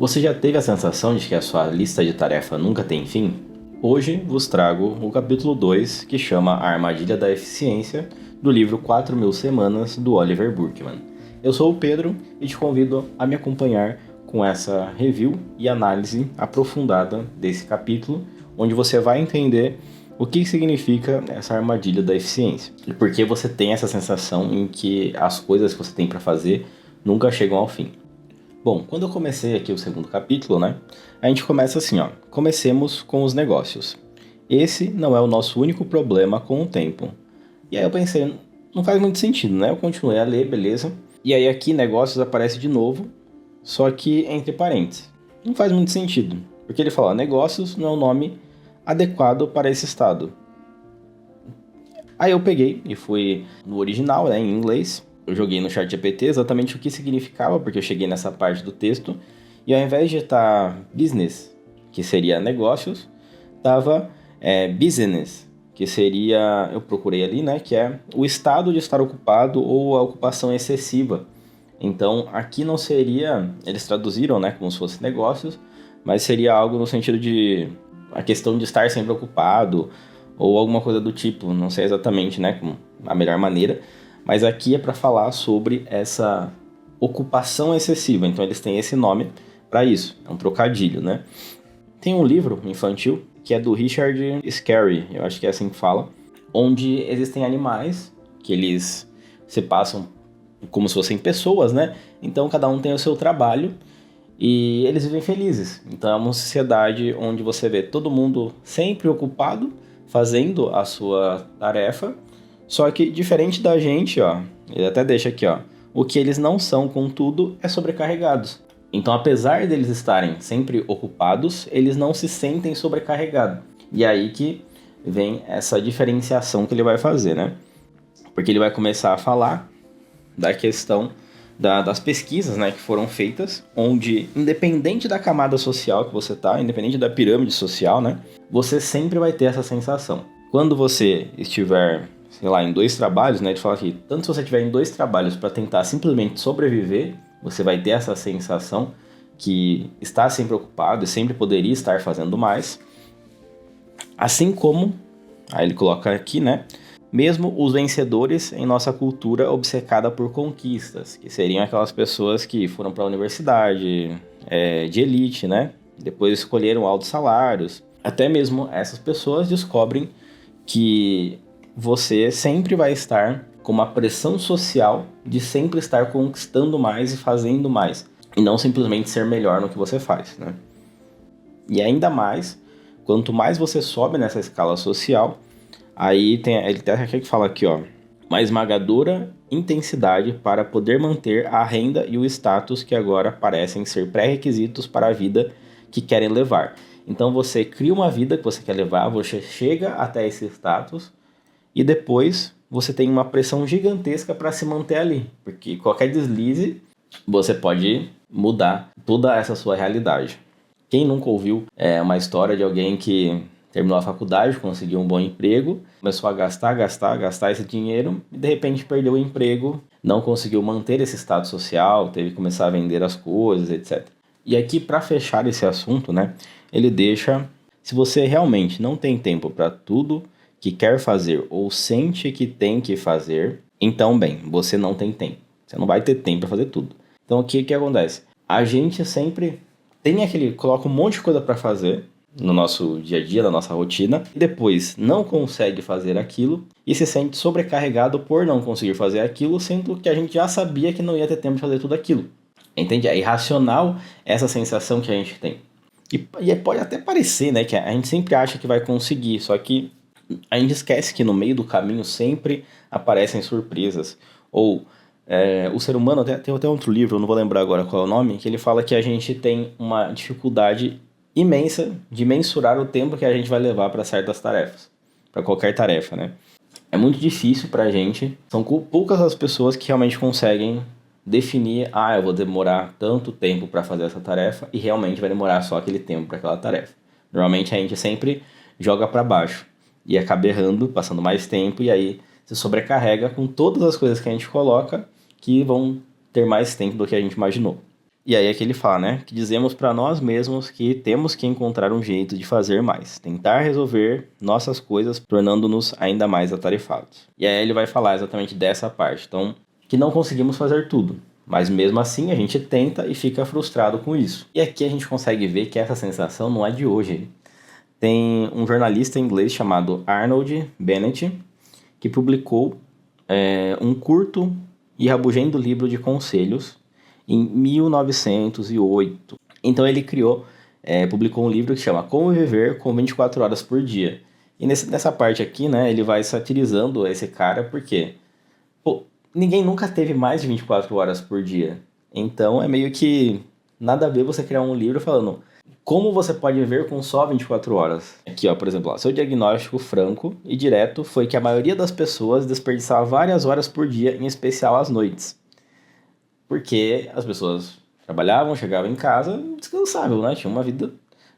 Você já teve a sensação de que a sua lista de tarefa nunca tem fim? Hoje vos trago o capítulo 2, que chama A Armadilha da Eficiência, do livro 4.000 Semanas, do Oliver Burkeman. Eu sou o Pedro e te convido a me acompanhar com essa review e análise aprofundada desse capítulo, onde você vai entender o que significa essa armadilha da eficiência e por que você tem essa sensação em que as coisas que você tem para fazer nunca chegam ao fim. Bom, quando eu comecei aqui o segundo capítulo, a gente começa assim, comecemos com os negócios. Esse não é o nosso único problema com o tempo. E aí eu pensei, não faz muito sentido, né? Eu continuei a ler, beleza. E aí aqui negócios aparece de novo, só que entre parênteses. Não faz muito sentido, porque ele fala, negócios não é o nome adequado para esse estado. Aí eu peguei e fui no original, em inglês. Eu joguei no ChatGPT exatamente o que significava, porque eu cheguei nessa parte do texto. E ao invés de estar business, que seria negócios, estava business, que seria, eu procurei ali, que é o estado de estar ocupado ou a ocupação excessiva. Então, aqui não seria, eles traduziram, como se fosse negócios, mas seria algo no sentido de a questão de estar sempre ocupado ou alguma coisa do tipo, não sei exatamente, como a melhor maneira. Mas aqui é para falar sobre essa ocupação excessiva. Então eles têm esse nome para isso. É um trocadilho, Tem um livro infantil que é do Richard Scarry, eu acho que é assim que fala, onde existem animais que eles se passam como se fossem pessoas, Então cada um tem o seu trabalho e eles vivem felizes. Então é uma sociedade onde você vê todo mundo sempre ocupado, fazendo a sua tarefa. Só que, diferente da gente, ele até deixa aqui, o que eles não são, contudo, é sobrecarregados. Então, apesar deles estarem sempre ocupados, eles não se sentem sobrecarregados. E aí que vem essa diferenciação que ele vai fazer, Porque ele vai começar a falar da questão das pesquisas, que foram feitas, onde, independente da camada social que você está, independente da pirâmide social, você sempre vai ter essa sensação. Quando você estiver em 2 trabalhos, ele fala aqui, tanto se você estiver em 2 trabalhos para tentar simplesmente sobreviver, você vai ter essa sensação que está sempre ocupado e sempre poderia estar fazendo mais. Assim como, aí ele coloca aqui, mesmo os vencedores em nossa cultura obcecada por conquistas, que seriam aquelas pessoas que foram para a universidade, de elite, depois escolheram altos salários. Até mesmo essas pessoas descobrem que você sempre vai estar com uma pressão social de sempre estar conquistando mais e fazendo mais. E não simplesmente ser melhor no que você faz, E ainda mais, quanto mais você sobe nessa escala social, aí ele até aqui que fala aqui, uma esmagadora intensidade para poder manter a renda e o status que agora parecem ser pré-requisitos para a vida que querem levar. Então você cria uma vida que você quer levar, você chega até esse status, e depois você tem uma pressão gigantesca para se manter ali. Porque qualquer deslize, você pode mudar toda essa sua realidade. Quem nunca ouviu uma história de alguém que terminou a faculdade, conseguiu um bom emprego, começou a gastar esse dinheiro e de repente perdeu o emprego, não conseguiu manter esse status social, teve que começar a vender as coisas, etc. E aqui, para fechar esse assunto, ele deixa, se você realmente não tem tempo para tudo que quer fazer ou sente que tem que fazer, então, você não tem tempo. Você não vai ter tempo para fazer tudo. Então, o que acontece? A gente sempre coloca um monte de coisa para fazer no nosso dia a dia, na nossa rotina, e depois não consegue fazer aquilo e se sente sobrecarregado por não conseguir fazer aquilo, sendo que a gente já sabia que não ia ter tempo de fazer tudo aquilo. Entende? É irracional essa sensação que a gente tem. E pode até parecer, que a gente sempre acha que vai conseguir, só que a gente esquece que no meio do caminho sempre aparecem surpresas. Ou o ser humano, tem até outro livro, eu não vou lembrar agora qual é o nome, que ele fala que a gente tem uma dificuldade imensa de mensurar o tempo que a gente vai levar para certas tarefas, para qualquer tarefa, É muito difícil para a gente, são poucas as pessoas que realmente conseguem definir, eu vou demorar tanto tempo para fazer essa tarefa e realmente vai demorar só aquele tempo para aquela tarefa. Normalmente a gente sempre joga para baixo e acaba errando, passando mais tempo e aí se sobrecarrega com todas as coisas que a gente coloca que vão ter mais tempo do que a gente imaginou. E aí é que ele fala, né? Que dizemos para nós mesmos que temos que encontrar um jeito de fazer mais, tentar resolver nossas coisas, tornando-nos ainda mais atarefados. E aí ele vai falar exatamente dessa parte. Então, que não conseguimos fazer tudo, mas mesmo assim a gente tenta e fica frustrado com isso. E aqui a gente consegue ver que essa sensação não é de hoje. Tem um jornalista inglês chamado Arnold Bennett que publicou um curto e rabugento livro de conselhos em 1908. Então ele publicou um livro que chama Como Viver com 24 Horas por Dia. E nessa parte aqui, né, ele vai satirizando esse cara porque ninguém nunca teve mais de 24 horas por dia. Então é meio que nada a ver você criar um livro falando como você pode viver com só 24 horas. Aqui, ó, por exemplo, seu diagnóstico franco e direto foi que a maioria das pessoas desperdiçava várias horas por dia, em especial às noites. Porque as pessoas trabalhavam, chegavam em casa, descansavam, né? Tinha uma vida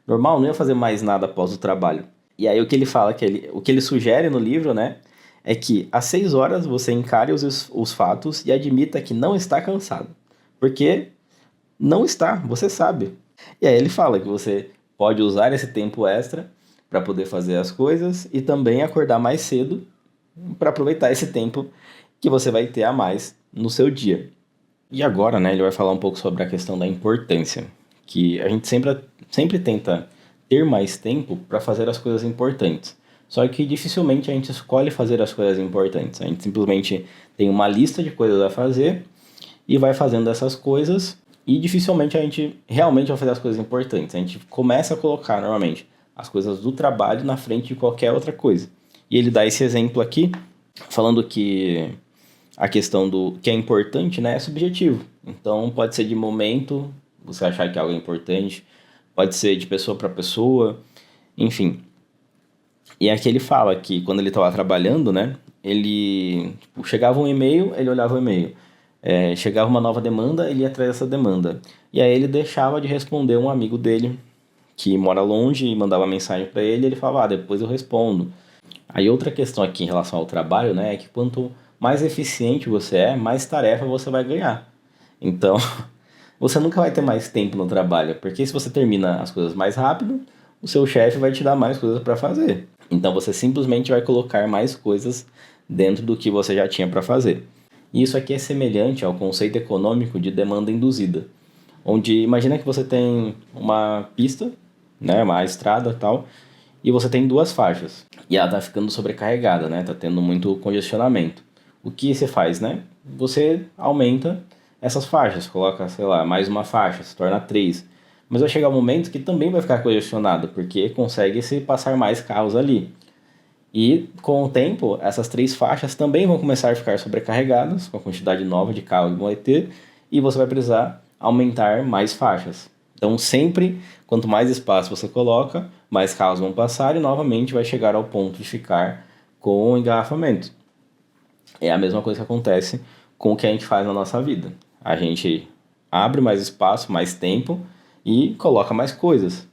normal, não ia fazer mais nada após o trabalho. E aí o que ele fala, o que ele sugere no livro, né? É que às 6 horas você encare os fatos e admita que não está cansado. Porque não está, você sabe. E aí ele fala que você pode usar esse tempo extra para poder fazer as coisas e também acordar mais cedo para aproveitar esse tempo que você vai ter a mais no seu dia. E agora, né, ele vai falar um pouco sobre a questão da importância, que a gente sempre tenta ter mais tempo para fazer as coisas importantes. Só que dificilmente a gente escolhe fazer as coisas importantes. A gente simplesmente tem uma lista de coisas a fazer e vai fazendo essas coisas e dificilmente a gente realmente vai fazer as coisas importantes. A gente começa a colocar, normalmente, as coisas do trabalho na frente de qualquer outra coisa. E ele dá esse exemplo aqui, falando que a questão do que é importante, né, é subjetivo. Então, pode ser de momento, você achar que algo é importante, pode ser de pessoa para pessoa, enfim. E aqui ele fala que quando ele estava trabalhando, né, ele chegava um e-mail, ele olhava o e-mail. Chegava uma nova demanda, ele ia atrás dessa demanda. E aí ele deixava de responder um amigo dele que mora longe e mandava mensagem para ele, e ele falava, depois eu respondo. Aí outra questão aqui em relação ao trabalho, né, é que quanto mais eficiente você é, mais tarefa você vai ganhar. Então, você nunca vai ter mais tempo no trabalho, porque se você termina as coisas mais rápido, o seu chefe vai te dar mais coisas para fazer. Então você simplesmente vai colocar mais coisas dentro do que você já tinha para fazer. E isso aqui é semelhante ao conceito econômico de demanda induzida, onde imagina que você tem uma pista, né, uma estrada e tal, e você tem duas faixas, e ela está ficando sobrecarregada, né, está tendo muito congestionamento. O que você faz, né? Você aumenta essas faixas, coloca, sei lá, mais uma faixa, se torna 3. Mas vai chegar um momento que também vai ficar congestionado, porque consegue se passar mais carros ali. E com o tempo, essas 3 faixas também vão começar a ficar sobrecarregadas com a quantidade nova de carros que vão ter, e você vai precisar aumentar mais faixas. Então sempre, quanto mais espaço você coloca, mais carros vão passar e novamente vai chegar ao ponto de ficar com o engarrafamento. É a mesma coisa que acontece com o que a gente faz na nossa vida. A gente abre mais espaço, mais tempo e coloca mais coisas.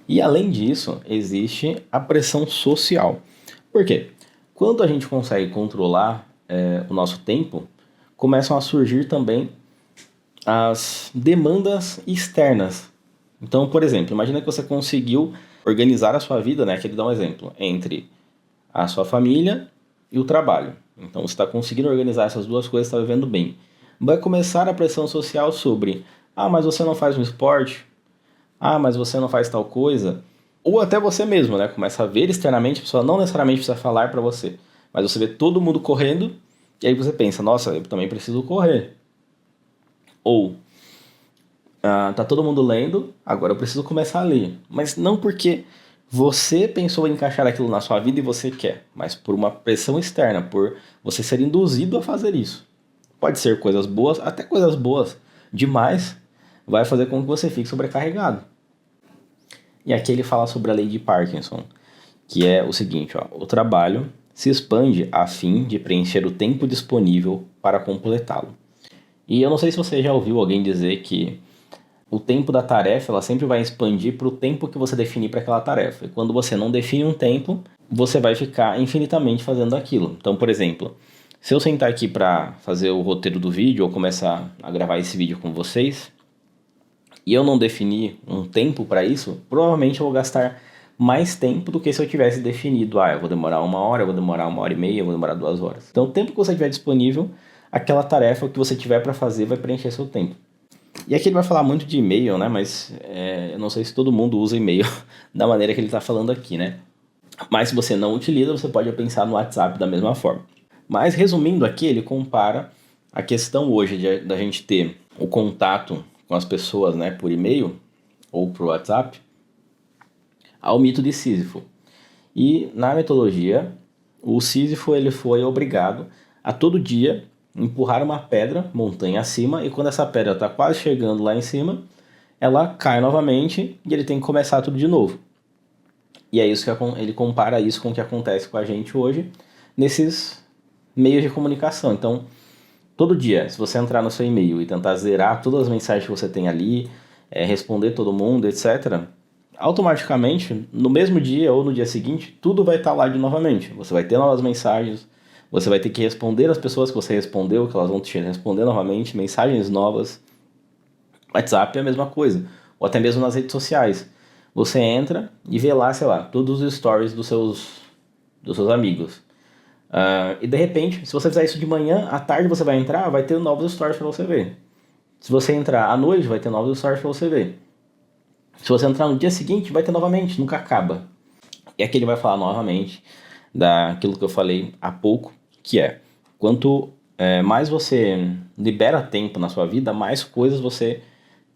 E além disso, existe a pressão social. Por quê? Quando a gente consegue controlar o nosso tempo, começam a surgir também as demandas externas. Então, por exemplo, imagina que você conseguiu organizar a sua vida, né? Aqui ele dá um exemplo, entre a sua família e o trabalho. Então você está conseguindo organizar essas duas coisas, está vivendo bem. Vai começar a pressão social sobre mas você não faz um esporte? Mas você não faz tal coisa? Ou até você mesmo, né? Começa a ver externamente, a pessoa não necessariamente precisa falar para você, mas você vê todo mundo correndo e aí você pensa, nossa, eu também preciso correr. Ou tá todo mundo lendo, agora eu preciso começar a ler. Mas não porque você pensou em encaixar aquilo na sua vida e você quer, mas por uma pressão externa, por você ser induzido a fazer isso. Pode ser coisas boas, até coisas boas demais, vai fazer com que você fique sobrecarregado. E aqui ele fala sobre a lei de Parkinson, que é o seguinte, o trabalho se expande a fim de preencher o tempo disponível para completá-lo. E eu não sei se você já ouviu alguém dizer que o tempo da tarefa ela sempre vai expandir para o tempo que você definir para aquela tarefa. E quando você não define um tempo, você vai ficar infinitamente fazendo aquilo. Então, por exemplo, Se eu sentar aqui para fazer o roteiro do vídeo ou começar a gravar esse vídeo com vocês, e eu não definir um tempo para isso, provavelmente eu vou gastar mais tempo do que se eu tivesse definido, eu vou demorar 1 hora, eu vou demorar 1 hora e meia, eu vou demorar 2 horas. Então, o tempo que você tiver disponível, aquela tarefa que você tiver para fazer vai preencher seu tempo. E aqui ele vai falar muito de e-mail, né? Mas eu não sei se todo mundo usa e-mail da maneira que ele está falando aqui, né? Mas se você não utiliza, você pode pensar no WhatsApp da mesma forma. Mas resumindo aqui, ele compara a questão hoje da gente ter o contato com as pessoas, né, por e-mail ou por WhatsApp, ao mito de Sísifo. E na mitologia, o Sísifo ele foi obrigado a todo dia empurrar uma pedra montanha acima, e quando essa pedra está quase chegando lá em cima, ela cai novamente e ele tem que começar tudo de novo. E é isso que ele compara isso com o que acontece com a gente hoje nesses meios de comunicação. Então, todo dia, se você entrar no seu e-mail e tentar zerar todas as mensagens que você tem ali, responder todo mundo, etc., automaticamente, no mesmo dia ou no dia seguinte, tudo vai estar lá de novamente. Você vai ter novas mensagens, você vai ter que responder as pessoas que você respondeu, que elas vão te responder novamente, mensagens novas. WhatsApp é a mesma coisa, ou até mesmo nas redes sociais. Você entra e vê lá, sei lá, todos os stories dos seus amigos. E de repente, se você fizer isso de manhã, à tarde você vai entrar, vai ter novos stories para você ver. Se você entrar à noite, vai ter novos stories para você ver. Se você entrar no dia seguinte, vai ter novamente, nunca acaba. E aqui ele vai falar novamente daquilo que eu falei há pouco, que quanto mais você libera tempo na sua vida, mais coisas você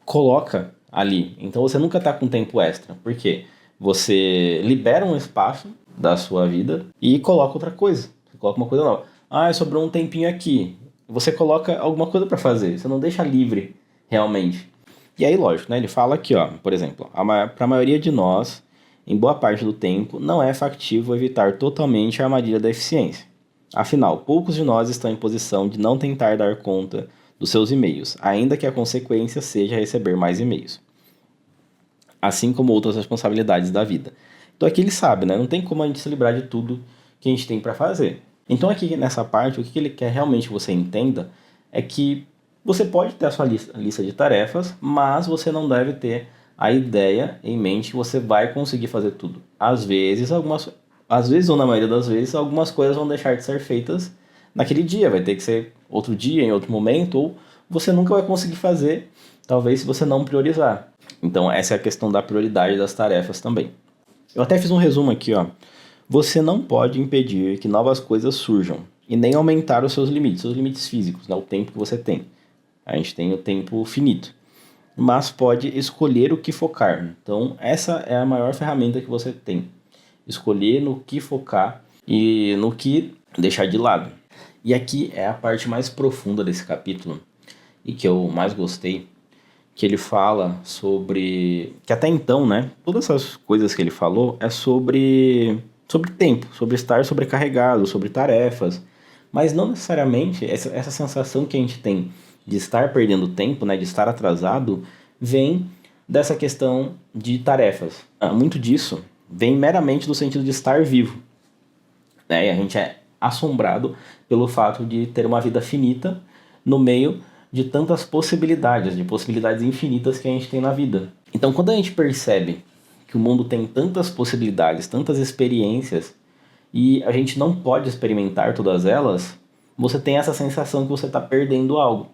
coloca ali. Então você nunca está com tempo extra. Por quê? Você libera um espaço da sua vida e coloca outra coisa. Você coloca uma coisa nova. Sobrou um tempinho aqui. Você coloca alguma coisa para fazer. Você não deixa livre realmente. E aí, lógico, né? Ele fala aqui, por exemplo, para a maioria de nós, em boa parte do tempo, não é factível evitar totalmente a armadilha da eficiência. Afinal, poucos de nós estão em posição de não tentar dar conta dos seus e-mails, ainda que a consequência seja receber mais e-mails, assim como outras responsabilidades da vida. Então aqui ele sabe, né? Não tem como a gente se livrar de tudo que a gente tem para fazer. Então aqui nessa parte, o que ele quer realmente que você entenda é que você pode ter a sua lista de tarefas, mas você não deve ter a ideia em mente que você vai conseguir fazer tudo. Às vezes ou na maioria das vezes, algumas coisas vão deixar de ser feitas naquele dia. Vai ter que ser outro dia, em outro momento, ou você nunca vai conseguir fazer, talvez se você não priorizar. Então essa é a questão da prioridade das tarefas também. Eu até fiz um resumo aqui, Você não pode impedir que novas coisas surjam e nem aumentar os seus limites físicos, né? O tempo que você tem. A gente tem o tempo finito, mas pode escolher o que focar. Então essa é a maior ferramenta que você tem. Escolher no que focar e no que deixar de lado. E aqui é a parte mais profunda desse capítulo e que eu mais gostei, que ele fala sobre... Que até então, né, todas essas coisas que ele falou é sobre tempo, sobre estar sobrecarregado, sobre tarefas, mas não necessariamente essa sensação que a gente tem de estar perdendo tempo, né, de estar atrasado, vem dessa questão de tarefas. Muito disso vem meramente do sentido de estar vivo. E a gente é assombrado pelo fato de ter uma vida finita no meio de tantas possibilidades, de possibilidades infinitas que a gente tem na vida. Então, quando a gente percebe que o mundo tem tantas possibilidades, tantas experiências, e a gente não pode experimentar todas elas, você tem essa sensação que você está perdendo algo.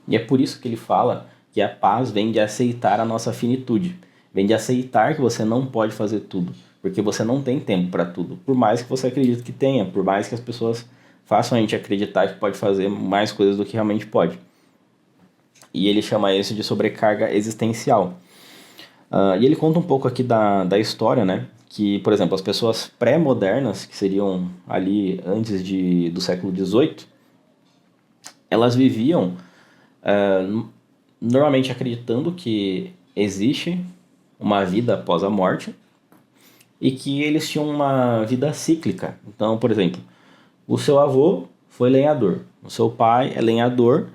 E é por isso que ele fala que a paz vem de aceitar a nossa finitude, vem de aceitar que você não pode fazer tudo, porque você não tem tempo para tudo, por mais que você acredite que tenha, por mais que as pessoas façam a gente acreditar que pode fazer mais coisas do que realmente pode. E ele chama isso de sobrecarga existencial. E ele conta um pouco aqui da história, né? Que, por exemplo, as pessoas pré-modernas, que seriam ali antes do século XVIII, elas viviam normalmente acreditando que existe uma vida após a morte e que eles tinham uma vida cíclica. Então, por exemplo, o seu avô foi lenhador, o seu pai é lenhador,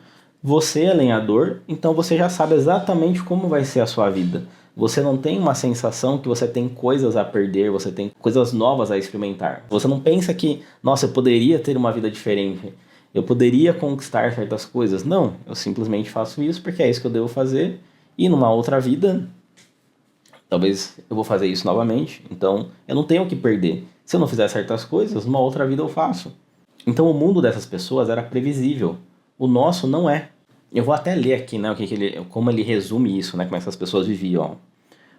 você é lenhador, então você já sabe exatamente como vai ser a sua vida. Você não tem uma sensação que você tem coisas a perder, você tem coisas novas a experimentar. Você não pensa que, nossa, eu poderia ter uma vida diferente. Eu poderia conquistar certas coisas. Não, eu simplesmente faço isso porque é isso que eu devo fazer. E numa outra vida, talvez eu vou fazer isso novamente. Então, eu não tenho o que perder. Se eu não fizer certas coisas, numa outra vida eu faço. Então, o mundo dessas pessoas era previsível. O nosso não é. Eu vou até ler aqui, né, como ele resume isso, né, como essas pessoas viviam. Ó.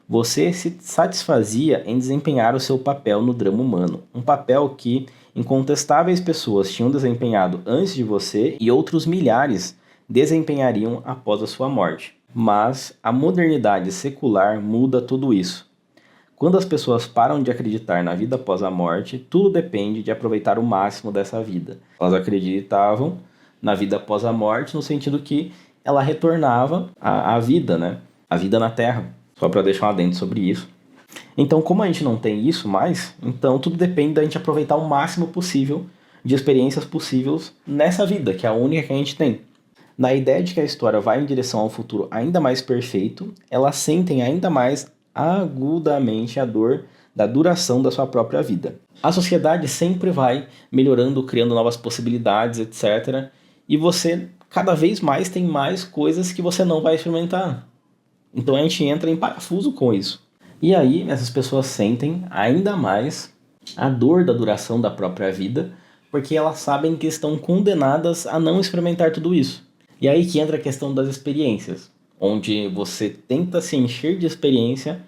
Você se satisfazia em desempenhar o seu papel no drama humano. Um papel que incontestáveis pessoas tinham desempenhado antes de você e outros milhares desempenhariam após a sua morte. Mas a modernidade secular muda tudo isso. Quando as pessoas param de acreditar na vida após a morte, tudo depende de aproveitar o máximo dessa vida. Elas acreditavam na vida após a morte no sentido que ela retornava à vida, né? A vida na Terra. Só para deixar um adendo sobre isso. Então, como a gente não tem isso mais, então tudo depende da gente aproveitar o máximo possível de experiências possíveis nessa vida, que é a única que a gente tem. Na ideia de que a história vai em direção ao futuro ainda mais perfeito, elas sentem ainda mais agudamente a dor da duração da sua própria vida. A sociedade sempre vai melhorando, criando novas possibilidades, etc. E você cada vez mais tem mais coisas que você não vai experimentar. Então a gente entra em parafuso com isso. E aí essas pessoas sentem ainda mais a dor da duração da própria vida, porque elas sabem que estão condenadas a não experimentar tudo isso. E aí que entra a questão das experiências, onde você tenta se encher de experiência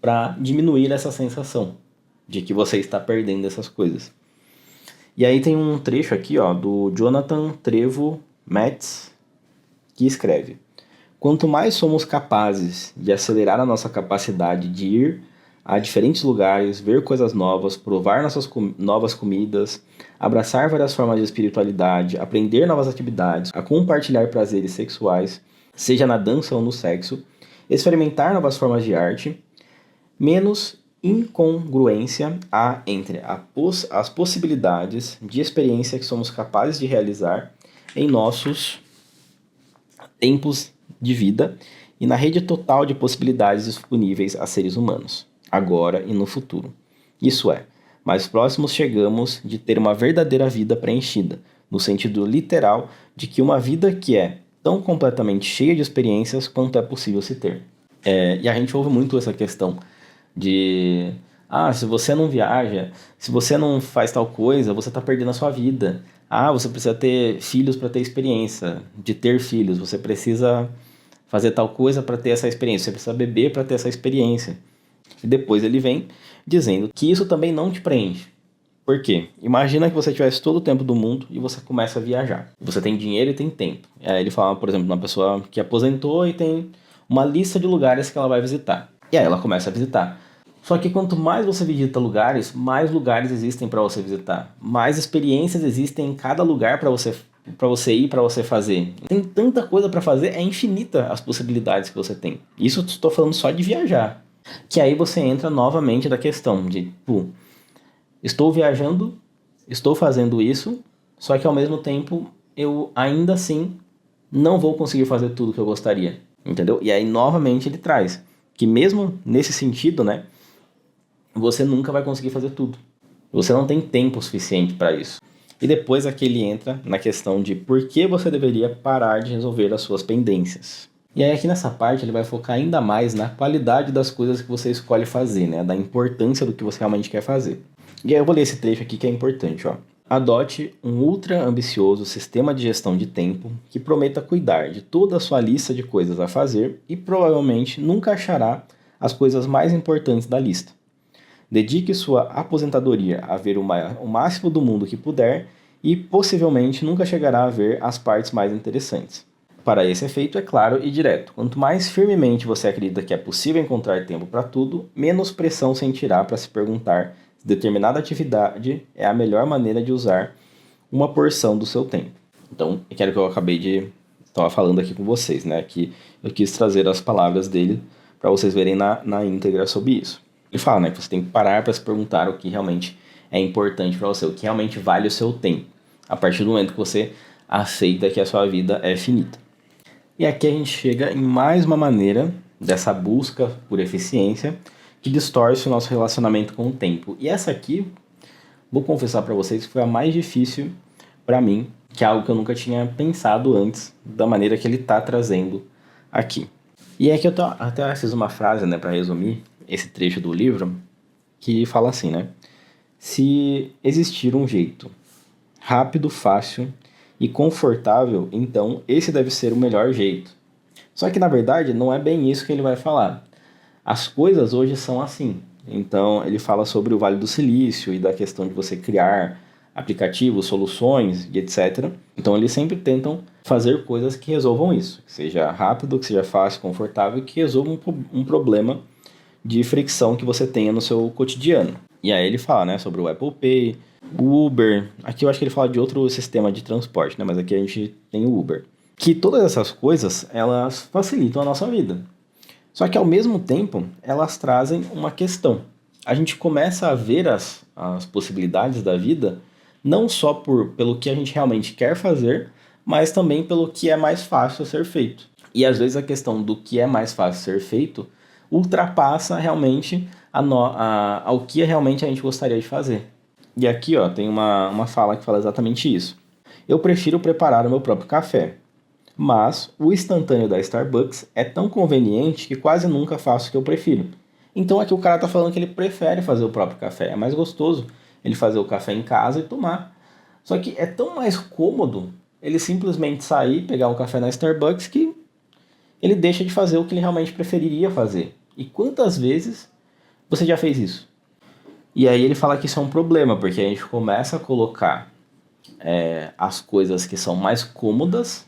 para diminuir essa sensação de que você está perdendo essas coisas. E aí tem um trecho aqui, ó, do Jonathan Trevo Metz, que escreve: quanto mais somos capazes de acelerar a nossa capacidade de ir a diferentes lugares, ver coisas novas, provar novas comidas, abraçar várias formas de espiritualidade, aprender novas atividades, a compartilhar prazeres sexuais, seja na dança ou no sexo, experimentar novas formas de arte, menos incongruência há entre as possibilidades de experiência que somos capazes de realizar em nossos tempos de vida e na rede total de possibilidades disponíveis a seres humanos, agora e no futuro. Isso é, mais próximos chegamos de ter uma verdadeira vida preenchida, no sentido literal de que uma vida que é tão completamente cheia de experiências quanto é possível se ter. E a gente ouve muito essa questão de se você não viaja, se você não faz tal coisa, você está perdendo a sua vida. Você precisa ter filhos para ter experiência de ter filhos, você precisa fazer tal coisa para ter essa experiência, você precisa beber para ter essa experiência. E depois ele vem dizendo que isso também não te preenche. Por quê? Imagina que você tivesse todo o tempo do mundo e você começa a viajar. Você tem dinheiro e tem tempo. Aí ele fala, por exemplo, de uma pessoa que aposentou e tem uma lista de lugares que ela vai visitar. E aí ela começa a visitar. Só que quanto mais você visita lugares, mais lugares existem para você visitar. Mais experiências existem em cada lugar para você ir, para você fazer. Tem tanta coisa para fazer, é infinita as possibilidades que você tem. Isso eu estou falando só de viajar. Que aí você entra novamente da questão de, estou viajando, estou fazendo isso, só que ao mesmo tempo eu ainda assim não vou conseguir fazer tudo que eu gostaria. Entendeu? E aí novamente ele traz que mesmo nesse sentido, né, você nunca vai conseguir fazer tudo. Você não tem tempo suficiente para isso. E depois aqui ele entra na questão de por que você deveria parar de resolver as suas pendências. E aí aqui nessa parte ele vai focar ainda mais na qualidade das coisas que você escolhe fazer, né? Da importância do que você realmente quer fazer. E aí eu vou ler esse trecho aqui que é importante, ó. Adote um ultra ambicioso sistema de gestão de tempo que prometa cuidar de toda a sua lista de coisas a fazer e provavelmente nunca achará as coisas mais importantes da lista. Dedique sua aposentadoria a ver o máximo do mundo que puder e possivelmente nunca chegará a ver as partes mais interessantes. Para esse efeito, é claro e direto. Quanto mais firmemente você acredita que é possível encontrar tempo para tudo, menos pressão sentirá para se perguntar se determinada atividade é a melhor maneira de usar uma porção do seu tempo. Então, é aquilo que eu acabei de estar falando aqui com vocês, né? Que eu quis trazer as palavras dele para vocês verem na íntegra sobre isso. Ele fala, né, que você tem que parar para se perguntar o que realmente é importante para você, o que realmente vale o seu tempo, a partir do momento que você aceita que a sua vida é finita. E aqui a gente chega em mais uma maneira dessa busca por eficiência que distorce o nosso relacionamento com o tempo. E essa aqui, vou confessar para vocês que foi a mais difícil para mim que é algo que eu nunca tinha pensado antes, da maneira que ele está trazendo aqui. E aqui eu até fiz uma frase, né, para resumir esse trecho do livro, que fala assim, né? Se existir um jeito rápido, fácil e confortável, então esse deve ser o melhor jeito. Só que na verdade não é bem isso que ele vai falar. As coisas hoje são assim. Então ele fala sobre o Vale do Silício e da questão de você criar aplicativos, soluções e etc. Então eles sempre tentam fazer coisas que resolvam isso, que seja rápido, que seja fácil, confortável, que resolva um problema de fricção que você tenha no seu cotidiano. E aí ele fala, né, sobre o Apple Pay, o Uber. Aqui eu acho que ele fala de outro sistema de transporte, né, mas aqui a gente tem o Uber. Que todas essas coisas, elas facilitam a nossa vida. Só que ao mesmo tempo, elas trazem uma questão. A gente começa a ver as possibilidades da vida, não só pelo que a gente realmente quer fazer, mas também pelo que é mais fácil ser feito. E às vezes a questão do que é mais fácil ser feito ultrapassa realmente ao que realmente a gente gostaria de fazer. E aqui ó, tem uma fala que fala exatamente isso. Eu prefiro preparar o meu próprio café, mas o instantâneo da Starbucks é tão conveniente que quase nunca faço o que eu prefiro. Então aqui o cara tá falando que ele prefere fazer o próprio café. É mais gostoso ele fazer o café em casa e tomar. Só que é tão mais cômodo ele simplesmente sair, pegar um café na Starbucks que ele deixa de fazer o que ele realmente preferiria fazer. E quantas vezes você já fez isso? E aí ele fala que isso é um problema, porque a gente começa a colocar as coisas que são mais cômodas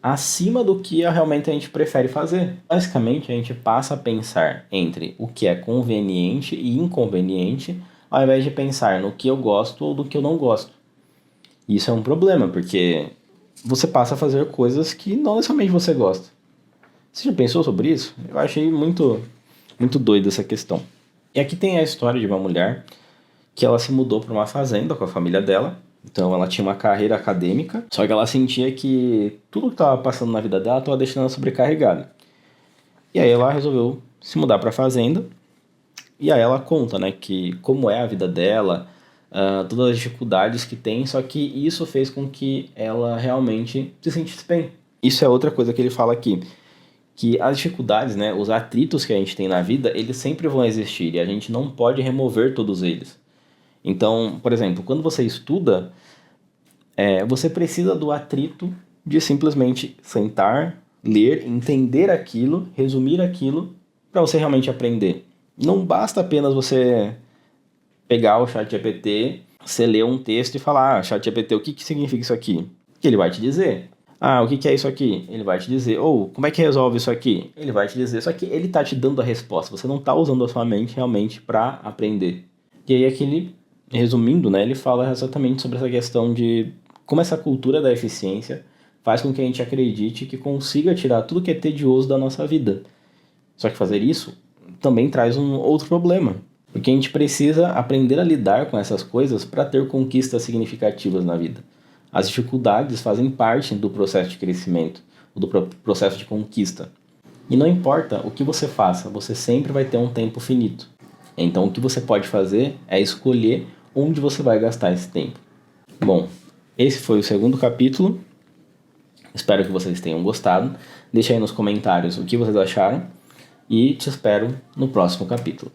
acima do que realmente a gente prefere fazer. Basicamente, a gente passa a pensar entre o que é conveniente e inconveniente, ao invés de pensar no que eu gosto ou do que eu não gosto. Isso é um problema, porque você passa a fazer coisas que não necessariamente você gosta. Você já pensou sobre isso? Eu achei muito, muito doido essa questão. E aqui tem a história de uma mulher que ela se mudou para uma fazenda com a família dela. Então ela tinha uma carreira acadêmica, só que ela sentia que tudo que estava passando na vida dela estava deixando ela sobrecarregada. E aí ela resolveu se mudar para a fazenda. E aí ela conta, né, que como é a vida dela, todas as dificuldades que tem, só que isso fez com que ela realmente se sentisse bem. Isso é outra coisa que ele fala aqui, que as dificuldades, né, os atritos que a gente tem na vida, eles sempre vão existir e a gente não pode remover todos eles. Então, por exemplo, quando você estuda, você precisa do atrito de simplesmente sentar, ler, entender aquilo, resumir aquilo, para você realmente aprender. Não basta apenas você pegar o ChatGPT, você ler um texto e falar, ChatGPT, o que significa isso aqui? Que ele vai te dizer. O que é isso aqui? Ele vai te dizer. Ou, como é que resolve isso aqui? Ele vai te dizer. Só que ele está te dando a resposta. Você não está usando a sua mente realmente para aprender. E aí aquele, resumindo, né, ele fala exatamente sobre essa questão de como essa cultura da eficiência faz com que a gente acredite que consiga tirar tudo que é tedioso da nossa vida. Só que fazer isso também traz um outro problema. Porque a gente precisa aprender a lidar com essas coisas para ter conquistas significativas na vida. As dificuldades fazem parte do processo de crescimento, do processo de conquista. E não importa o que você faça, você sempre vai ter um tempo finito. Então o que você pode fazer é escolher onde você vai gastar esse tempo. Bom, esse foi o segundo capítulo. Espero que vocês tenham gostado. Deixe aí nos comentários o que vocês acharam e te espero no próximo capítulo.